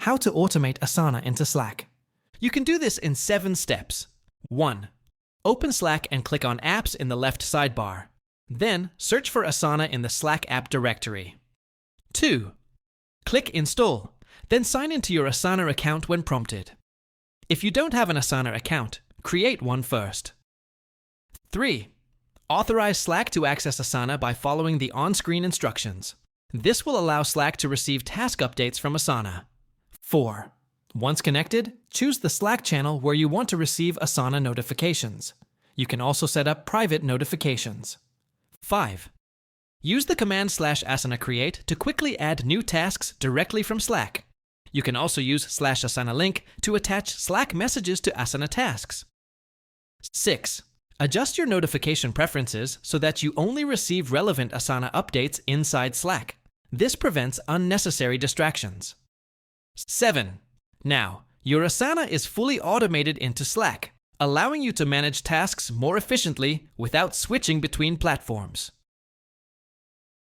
How to automate Asana into Slack. You can do this in 7 steps. 1. Open Slack and click on Apps in the left sidebar. Then, search for Asana in the Slack app directory. 2. Click Install, then sign into your Asana account when prompted. If you don't have an Asana account, create one first. 3. Authorize Slack to access Asana by following the on-screen instructions. This will allow Slack to receive task updates from Asana. 4. Once connected, choose the Slack channel where you want to receive Asana notifications. You can also set up private notifications. 5. Use the command /Asana create to quickly add new tasks directly from Slack. You can also use /Asana link to attach Slack messages to Asana tasks. 6. Adjust your notification preferences so that you only receive relevant Asana updates inside Slack. This prevents unnecessary distractions. 7. Now, your Asana is fully automated into Slack, allowing you to manage tasks more efficiently without switching between platforms.